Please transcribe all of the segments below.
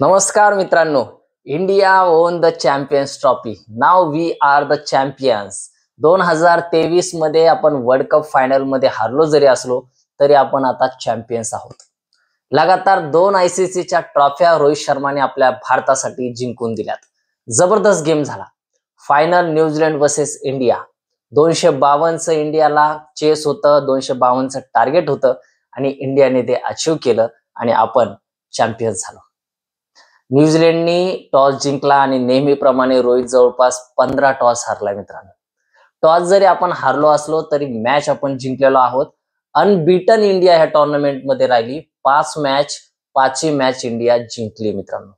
नमस्कार मित्रांनो. India won the Champions Trophy. Now we are the champions. 2023 मध्ये आपण वर्ल्ड कप फायनल मध्ये हारलो जरी असलो तरी आपण आता चॅम्पियन्स आहोत. लगातार 2 आयसीसीच्या ट्रॉफ्या रोहित शर्माने आपल्या भारतासाठी जिंकून दिल्यात. जबरदस्त गेम झाला. Final New Zealand versus India. 252चं इंडियाला चेस होतं, 252चं टार्गेट होतं आणि इंडियाने ते अचीव केलं आणि आपण चॅम्पियन्स झालो. न्यूझीलंडनी टॉस जिंकला आणि नेहमीप्रमाणे रोहित जवळपास 15 टॉस हरलाय मित्रांनो. टॉस जरी आपण हारलो असलो तरी मॅच आपण जिंकलेलो आहोत. अनबीटन इंडिया ह्या टुर्नामेंट मध्ये राहिली. 5ची मॅच इंडिया जिंकली मित्रांनो.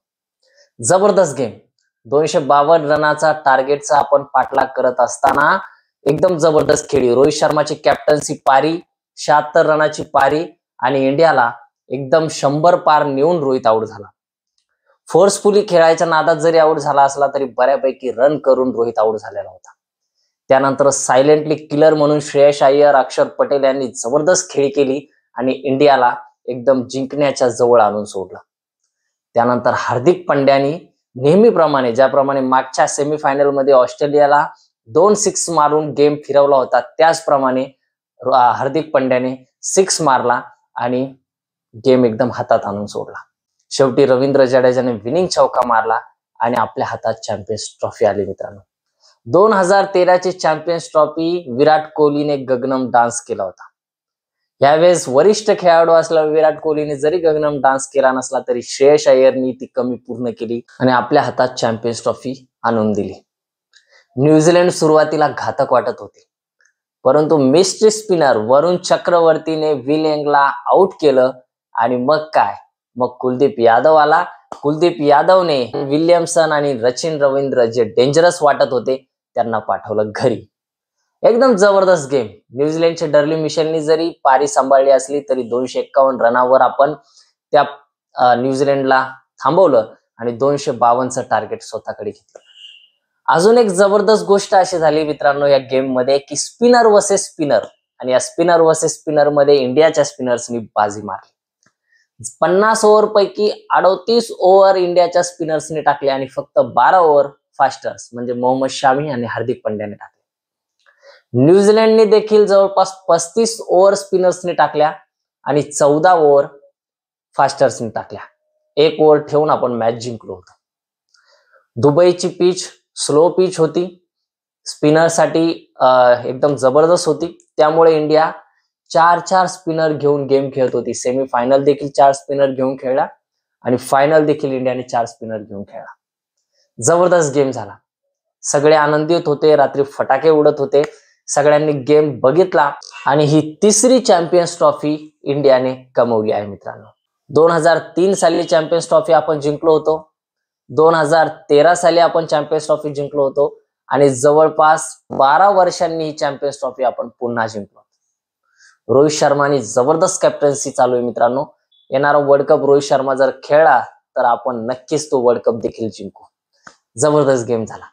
जबरदस्त गेम. 252 रनाचा टार्गेटचा आपण पाठलाग करत असताना एकदम जबरदस्त खेळी. रोहित शर्माची कॅप्टन्सी पारी, 76 रनाची पारी आणि इंडियाला एकदम 100 पार नेऊन रोहित आउट झाला. फोर्सफुली खेळायच्या नादात जरी आउट झाला असला तरी बऱ्यापैकी रन करून रोहित आउट झालेला होता. त्यानंतर सायलेंटली किलर म्हणून श्रेयस अय्यर, अक्षर पटेल यांनी जबरदस्त खेळी केली आणि इंडियाला एकदम जिंकण्याच्या जवळ आणून सोडलं. त्यानंतर हार्दिक पंड्यानी नेहमीप्रमाणे, ज्याप्रमाणे मागच्या सेमीफायनल मध्ये ऑस्ट्रेलियाला 2 6 मारून गेम फिरवला होता, त्याचप्रमाणे हार्दिक पंड्याने 6 मारला आणि गेम एकदम हातात आणून सोडला. शेवटी रवींद्र जडेजाने विनिंग चौका मारला आणि आपल्या हातात चॅम्पियन्स ट्रॉफी आली मित्रांनो. 2013ची चॅम्पियन्स ट्रॉफी विराट कोहलीने गगनम डान्स केला होता. यावेळेस वरिष्ठ खेळाडू असलेला विराट कोहलीने जरी गगनम डान्स केला नसला तरी श्रेयस अय्यरनी ती कमी पूर्ण केली आणि आपल्या हातात चॅम्पियन्स ट्रॉफी आणून दिली. न्यूझीलंड सुरुवातीला घातक वाटत होती, परंतु मिस्ट्री स्पिनर वरुण चक्रवर्तीने विल यंगला आउट केलं आणि मग कुलदीप यादव आला. कुलदीप यादवने विलियमसन आणि सचिन रवींद्र जे डेंजरस वाटत होते त्यांना पाठवलं घरी. एकदम जबरदस्त गेम. न्यूझीलंडचे डर्ली मिशेलनी जरी पारी सांभाळली असली तरी 251 रनावर आपण त्या न्यूझीलंडला थांबवलं आणि 252चं टार्गेट स्वतःकडे घेतलं. अजून एक जबरदस्त गोष्ट अशी झाली मित्रांनो या गेम मध्ये की स्पिनर वर्सेस स्पिनर, आणि या स्पिनर वर्सेस स्पिनर मध्ये इंडियाच्या स्पिनर्सनी बाजी मारली. 50 ओव्हर पैकी 38 ओव्हर इंडियाच्या स्पिनर्सने टाकले आणि फक्त 12 ओव्हर फास्टर्स म्हणजे मोहम्मद शामी आणि हार्दिक पंड्याने टाकले. न्यूझीलंडने देखील जवळपास 35 ओव्हर स्पिनर्सने टाकल्या आणि 14 ओव्हर फास्टर्सने टाकल्या. 1 ओव्हर ठेवून आपण मॅच जिंकलो होतो. दुबईची पिच स्लो पिच होती, स्पिनरसाठी एकदम जबरदस्त होती. त्यामुळे इंडिया 4 स्पिनर घेऊन गेम खेळत होती. सेमीफायनल देखील 4 स्पिनर घेऊन खेळला आणि फायनल देखील इंडियाने 4 स्पिनर घेऊन खेळला. जबरदस्त गेम झाला. सगळे आनंदित होते, रात्री फटाके उडत होते, सगळ्यांनी गेम बघितला आणि ही 3री चॅम्पियन्स ट्रॉफी इंडियाने कमवली आहे मित्रांनो. 2003 साली चॅम्पियन्स ट्रॉफी आपण जिंकलो होतो, 2013 साली आपण चॅम्पियन्स ट्रॉफी जिंकलो होतो आणि जवळपास 12 वर्षांनी ही चॅम्पियन्स ट्रॉफी आपण पुन्हा जिंकलो. रोहित शर्मानी जबरदस्त कॅप्टन्सी चालू आहे मित्रांनो. येणारा वर्ल्ड कप रोहित शर्मा जर खेळला तर आपण नक्कीच तो वर्ल्ड कप देखील जिंकू. जबरदस्त गेम झाला.